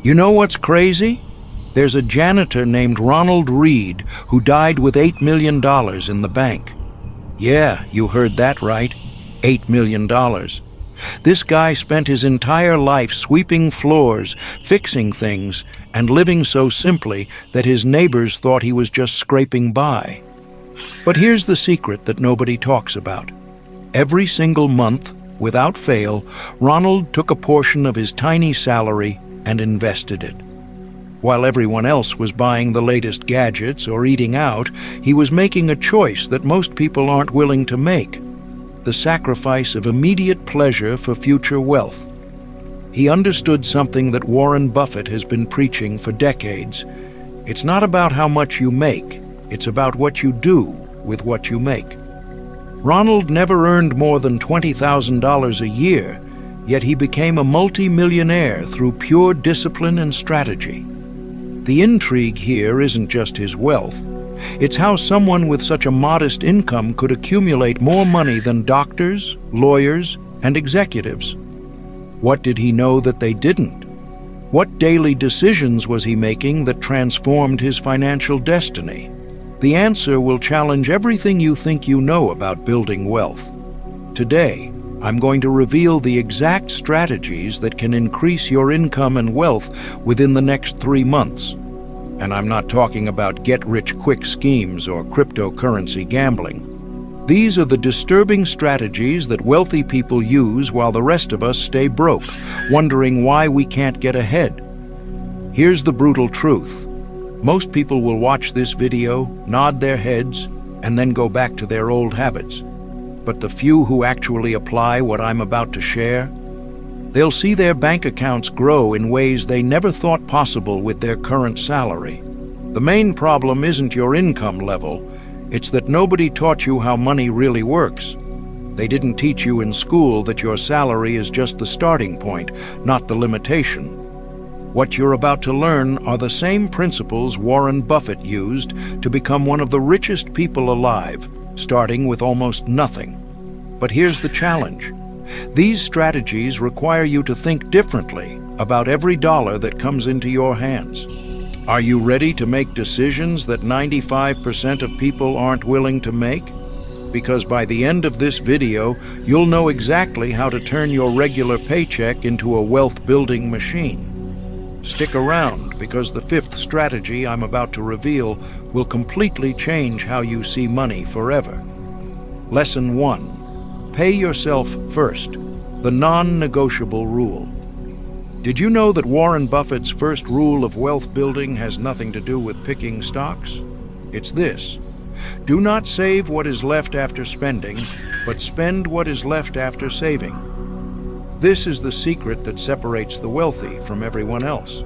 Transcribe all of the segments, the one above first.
You know what's crazy? There's a janitor named Ronald Reed who died with $8 million in the bank. Yeah, you heard that right. $8 million. This guy spent his entire life sweeping floors, fixing things, and living so simply that his neighbors thought he was just scraping by. But here's the secret that nobody talks about. Every single month, without fail, Ronald took a portion of his tiny salary and invested it. While everyone else was buying the latest gadgets or eating out, he was making a choice that most people aren't willing to make: the sacrifice of immediate pleasure for future wealth. He understood something that Warren Buffett has been preaching for decades. It's not about how much you make, it's about what you do with what you make. Ronald never earned more than $20,000 a year, yet he became a multi-millionaire through pure discipline and strategy. The intrigue here isn't just his wealth. It's how someone with such a modest income could accumulate more money than doctors, lawyers, and executives. What did he know that they didn't? What daily decisions was he making that transformed his financial destiny? The answer will challenge everything you think you know about building wealth. Today, I'm going to reveal the exact strategies that can increase your income and wealth within the next 3 months. And I'm not talking about get-rich-quick schemes or cryptocurrency gambling. These are the disturbing strategies that wealthy people use while the rest of us stay broke, wondering why we can't get ahead. Here's the brutal truth. Most people will watch this video, nod their heads, and then go back to their old habits. But the few who actually apply what I'm about to share, they'll see their bank accounts grow in ways they never thought possible with their current salary. The main problem isn't your income level, it's that nobody taught you how money really works. They didn't teach you in school that your salary is just the starting point, not the limitation. What you're about to learn are the same principles Warren Buffett used to become one of the richest people alive, starting with almost nothing. But here's the challenge. These strategies require you to think differently about every dollar that comes into your hands. Are you ready to make decisions that 95% of people aren't willing to make? Because by the end of this video, you'll know exactly how to turn your regular paycheck into a wealth-building machine. Stick around, because the 5th strategy I'm about to reveal will completely change how you see money forever. Lesson 1. Pay yourself first, the non-negotiable rule. Did you know that Warren Buffett's first rule of wealth building has nothing to do with picking stocks? It's this: do not save what is left after spending, but spend what is left after saving. This is the secret that separates the wealthy from everyone else.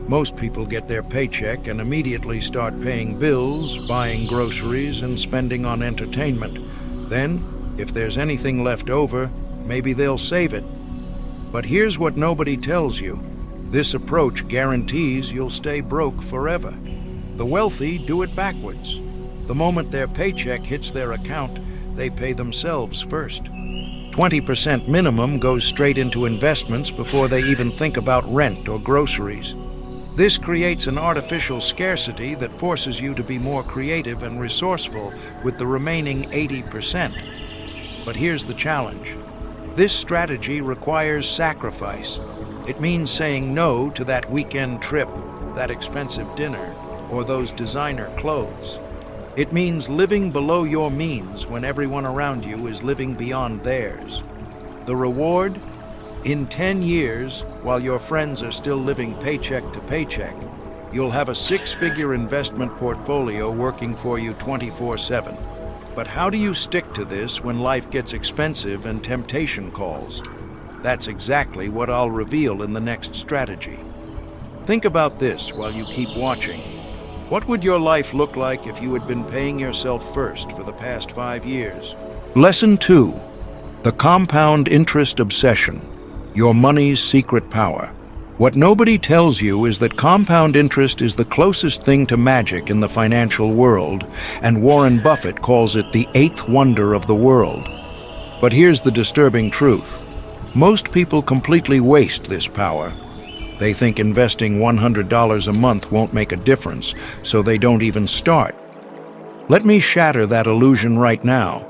Most people get their paycheck and immediately start paying bills, buying groceries, and spending on entertainment. Then, if there's anything left over, maybe they'll save it. But here's what nobody tells you. This approach guarantees you'll stay broke forever. The wealthy do it backwards. The moment their paycheck hits their account, they pay themselves first. 20% minimum goes straight into investments before they even think about rent or groceries. This creates an artificial scarcity that forces you to be more creative and resourceful with the remaining 80%. But here's the challenge. This strategy requires sacrifice. It means saying no to that weekend trip, that expensive dinner, or those designer clothes. It means living below your means when everyone around you is living beyond theirs. The reward? In 10 years, while your friends are still living paycheck to paycheck, you'll have a 6-figure investment portfolio working for you 24/7. But how do you stick to this when life gets expensive and temptation calls? That's exactly what I'll reveal in the next strategy. Think about this while you keep watching. What would your life look like if you had been paying yourself first for the past 5 years? Lesson 2. The compound interest obsession. Your money's secret power. What nobody tells you is that compound interest is the closest thing to magic in the financial world, and Warren Buffett calls it the 8th wonder of the world. But here's the disturbing truth. Most people completely waste this power. They think investing $100 a month won't make a difference, so they don't even start. Let me shatter that illusion right now.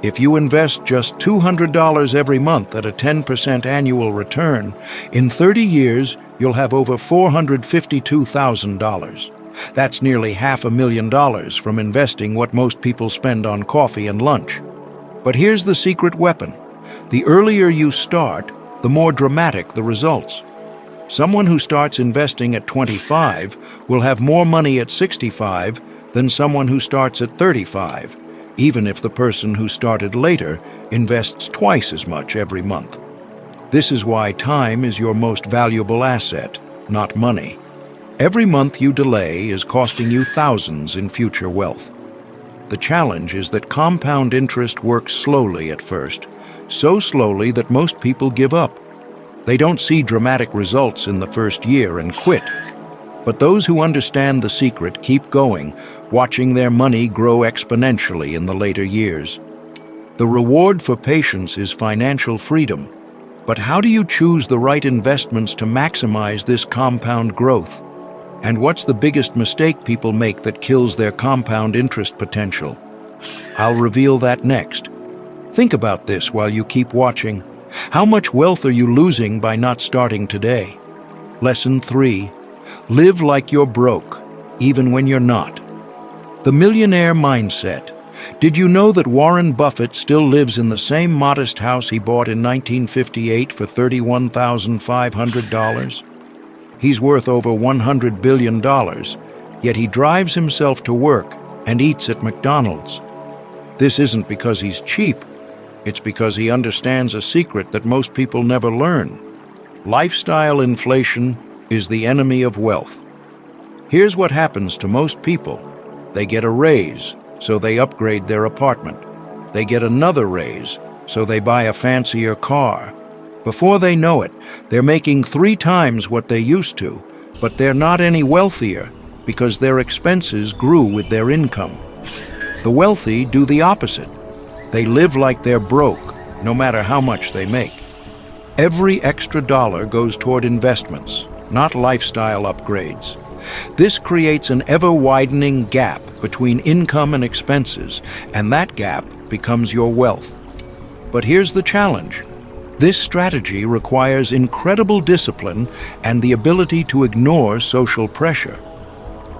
If you invest just $200 every month at a 10% annual return, in 30 years, you'll have over $452,000. That's nearly $500,000 from investing what most people spend on coffee and lunch. But here's the secret weapon. The earlier you start, the more dramatic the results. Someone who starts investing at 25 will have more money at 65 than someone who starts at 35, even if the person who started later invests twice as much every month. This is why time is your most valuable asset, not money. Every month you delay is costing you thousands in future wealth. The challenge is that compound interest works slowly at first, so slowly that most people give up. They don't see dramatic results in the first year and quit. But those who understand the secret keep going, watching their money grow exponentially in the later years. The reward for patience is financial freedom. But how do you choose the right investments to maximize this compound growth? And what's the biggest mistake people make that kills their compound interest potential? I'll reveal that next. Think about this while you keep watching. How much wealth are you losing by not starting today? Lesson 3. Live like you're broke, even when you're not. The millionaire mindset. Did you know that Warren Buffett still lives in the same modest house he bought in 1958 for $31,500? He's worth over $100 billion, yet he drives himself to work and eats at McDonald's. This isn't because he's cheap. It's because he understands a secret that most people never learn. Lifestyle inflation is the enemy of wealth. Here's what happens to most people. They get a raise, so they upgrade their apartment. They get another raise, so they buy a fancier car. Before they know it, they're making 3 times what they used to, but they're not any wealthier because their expenses grew with their income. The wealthy do the opposite. They live like they're broke, no matter how much they make. Every extra dollar goes toward investments, not lifestyle upgrades. This creates an ever-widening gap between income and expenses, and that gap becomes your wealth. But here's the challenge. This strategy requires incredible discipline and the ability to ignore social pressure.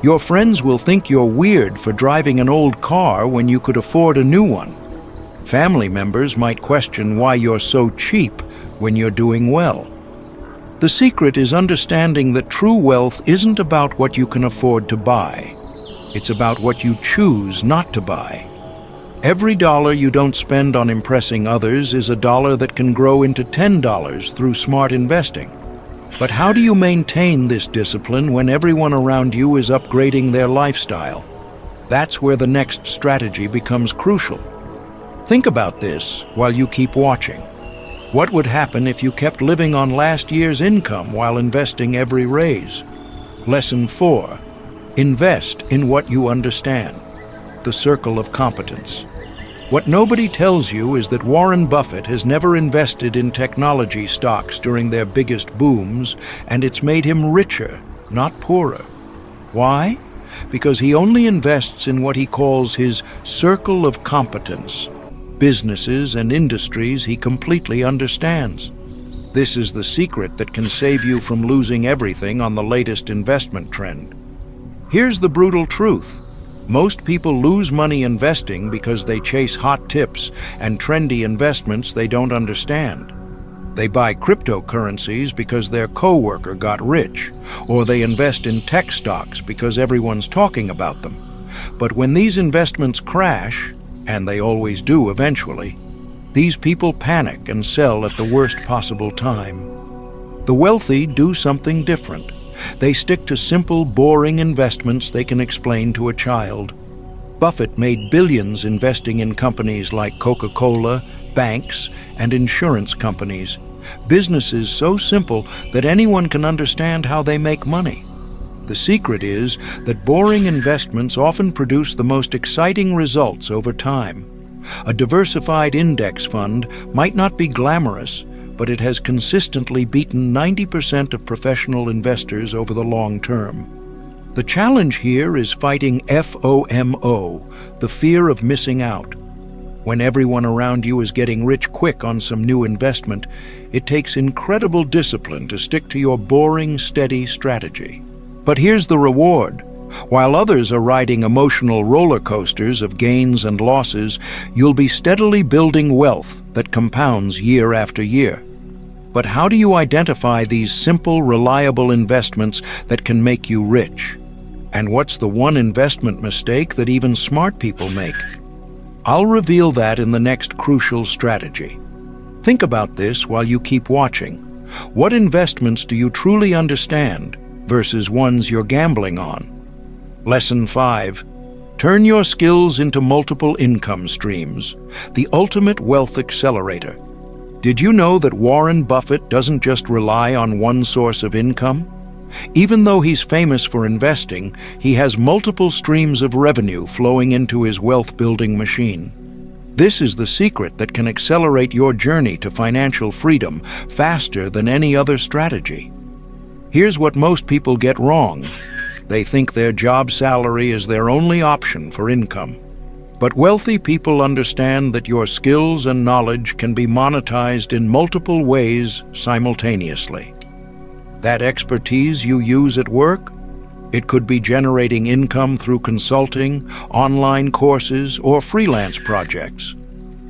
Your friends will think you're weird for driving an old car when you could afford a new one. Family members might question why you're so cheap when you're doing well. The secret is understanding that true wealth isn't about what you can afford to buy. It's about what you choose not to buy. Every dollar you don't spend on impressing others is a dollar that can grow into $10 through smart investing. But how do you maintain this discipline when everyone around you is upgrading their lifestyle? That's where the next strategy becomes crucial. Think about this while you keep watching. What would happen if you kept living on last year's income while investing every raise? Lesson 4. Invest in what you understand. The circle of competence. What nobody tells you is that Warren Buffett has never invested in technology stocks during their biggest booms, and it's made him richer, not poorer. Why? Because he only invests in what he calls his circle of competence, businesses and industries he completely understands. This is the secret that can save you from losing everything on the latest investment trend. Here's the brutal truth. Most people lose money investing because they chase hot tips and trendy investments they don't understand. They buy cryptocurrencies because their coworker got rich, or they invest in tech stocks because everyone's talking about them. But when these investments crash, and they always do eventually, these people panic and sell at the worst possible time. The wealthy do something different. They stick to simple, boring investments they can explain to a child. Buffett made billions investing in companies like Coca-Cola, banks, and insurance companies. Businesses so simple that anyone can understand how they make money. The secret is that boring investments often produce the most exciting results over time. A diversified index fund might not be glamorous, but it has consistently beaten 90% of professional investors over the long term. The challenge here is fighting FOMO, the fear of missing out. When everyone around you is getting rich quick on some new investment, it takes incredible discipline to stick to your boring, steady strategy. But here's the reward. While others are riding emotional roller coasters of gains and losses, you'll be steadily building wealth that compounds year after year. But how do you identify these simple, reliable investments that can make you rich? And what's the one investment mistake that even smart people make? I'll reveal that in the next crucial strategy. Think about this while you keep watching. What investments do you truly understand versus ones you're gambling on? Lesson 5. Turn your skills into multiple income streams. The ultimate wealth accelerator. Did you know that Warren Buffett doesn't just rely on one source of income? Even though he's famous for investing, he has multiple streams of revenue flowing into his wealth-building machine. This is the secret that can accelerate your journey to financial freedom faster than any other strategy. Here's what most people get wrong. They think their job salary is their only option for income. But wealthy people understand that your skills and knowledge can be monetized in multiple ways simultaneously. That expertise you use at work? It could be generating income through consulting, online courses, or freelance projects.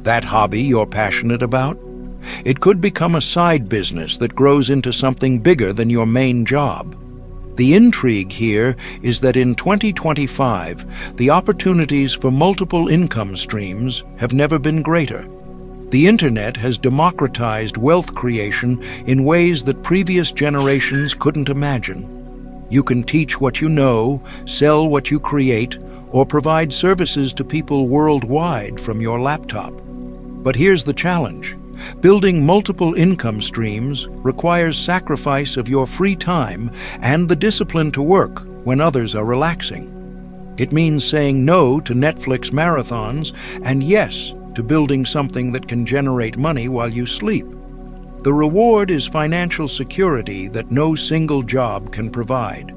That hobby you're passionate about? It could become a side business that grows into something bigger than your main job. The intrigue here is that in 2025, the opportunities for multiple income streams have never been greater. The internet has democratized wealth creation in ways that previous generations couldn't imagine. You can teach what you know, sell what you create, or provide services to people worldwide from your laptop. But here's the challenge. Building multiple income streams requires sacrifice of your free time and the discipline to work when others are relaxing. It means saying no to Netflix marathons and yes to building something that can generate money while you sleep. The reward is financial security that no single job can provide.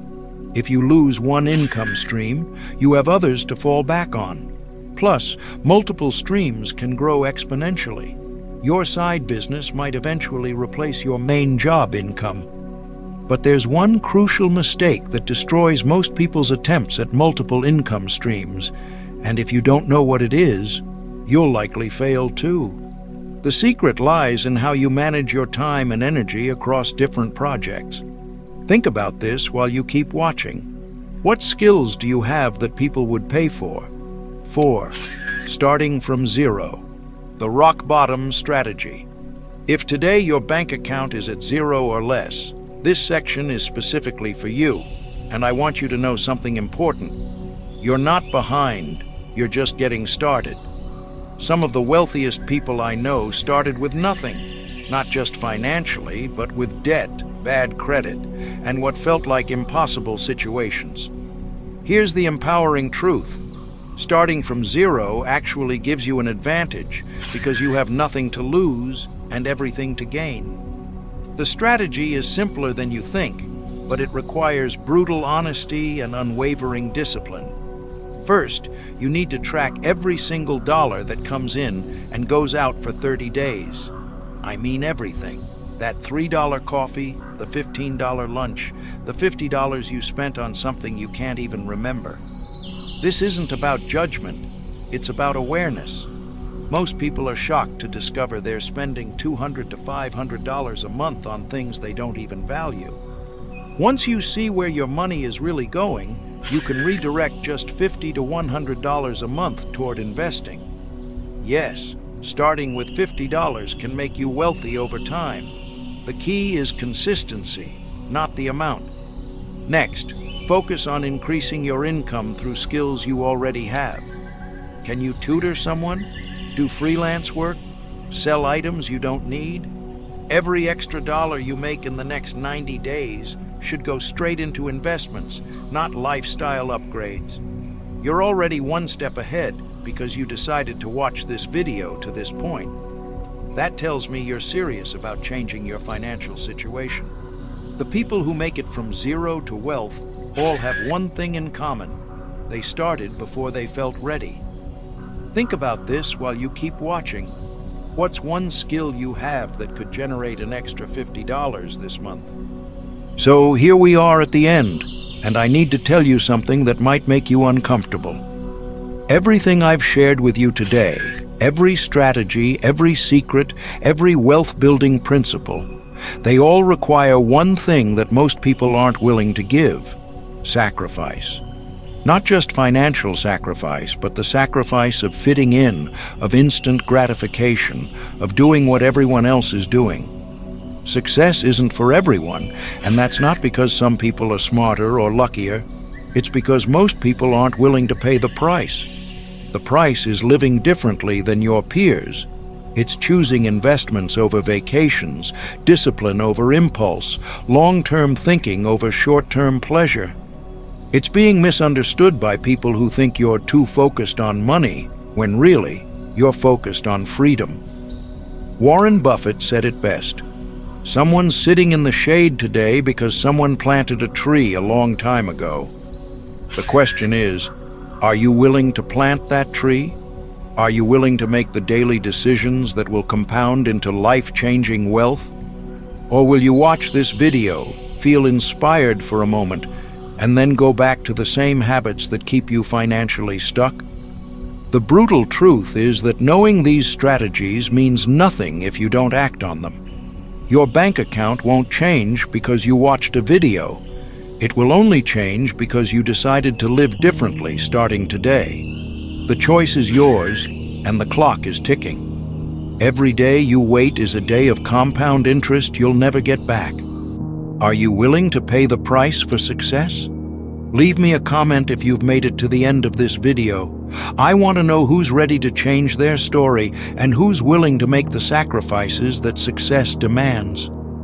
If you lose one income stream, you have others to fall back on. Plus, multiple streams can grow exponentially. Your side business might eventually replace your main job income. But there's one crucial mistake that destroys most people's attempts at multiple income streams, and if you don't know what it is, you'll likely fail too. The secret lies in how you manage your time and energy across different projects. Think about this while you keep watching. What skills do you have that people would pay for? 4. Starting from zero. The rock bottom strategy. If today your bank account is at zero or less, this section is specifically for you, and I want you to know something important. You're not behind, you're just getting started. Some of the wealthiest people I know started with nothing, not just financially, but with debt, bad credit, and what felt like impossible situations. Here's the empowering truth. Starting from zero actually gives you an advantage because you have nothing to lose and everything to gain. The strategy is simpler than you think, but it requires brutal honesty and unwavering discipline. First, you need to track every single dollar that comes in and goes out for 30 days. I mean everything. That $3 coffee, the $15 lunch, the $50 you spent on something you can't even remember. This isn't about judgment, it's about awareness. Most people are shocked to discover they're spending $200 to $500 a month on things they don't even value. Once you see where your money is really going, you can redirect just $50 to $100 a month toward investing. Yes, starting with $50 can make you wealthy over time. The key is consistency, not the amount. Next, focus on increasing your income through skills you already have. Can you tutor someone? Do freelance work? Sell items you don't need? Every extra dollar you make in the next 90 days should go straight into investments, not lifestyle upgrades. You're already one step ahead because you decided to watch this video to this point. That tells me you're serious about changing your financial situation. The people who make it from zero to wealth all have one thing in common. They started before they felt ready. Think about this while you keep watching. What's one skill you have that could generate an extra $50 this month? So here we are at the end, and I need to tell you something that might make you uncomfortable. Everything I've shared with you today, every strategy, every secret, every wealth-building principle, they all require one thing that most people aren't willing to give: sacrifice. Not just financial sacrifice, but the sacrifice of fitting in, of instant gratification, of doing what everyone else is doing. Success isn't for everyone, and that's not because some people are smarter or luckier. It's because most people aren't willing to pay the price. The price is living differently than your peers. It's choosing investments over vacations, discipline over impulse, long-term thinking over short-term pleasure. It's being misunderstood by people who think you're too focused on money, when really, you're focused on freedom. Warren Buffett said it best. Someone's sitting in the shade today because someone planted a tree a long time ago. The question is, are you willing to plant that tree? Are you willing to make the daily decisions that will compound into life-changing wealth? Or will you watch this video, feel inspired for a moment, and then go back to the same habits that keep you financially stuck? The brutal truth is that knowing these strategies means nothing if you don't act on them. Your bank account won't change because you watched a video. It will only change because you decided to live differently starting today. The choice is yours, and the clock is ticking. Every day you wait is a day of compound interest you'll never get back. Are you willing to pay the price for success? Leave me a comment if you've made it to the end of this video. I want to know who's ready to change their story and who's willing to make the sacrifices that success demands.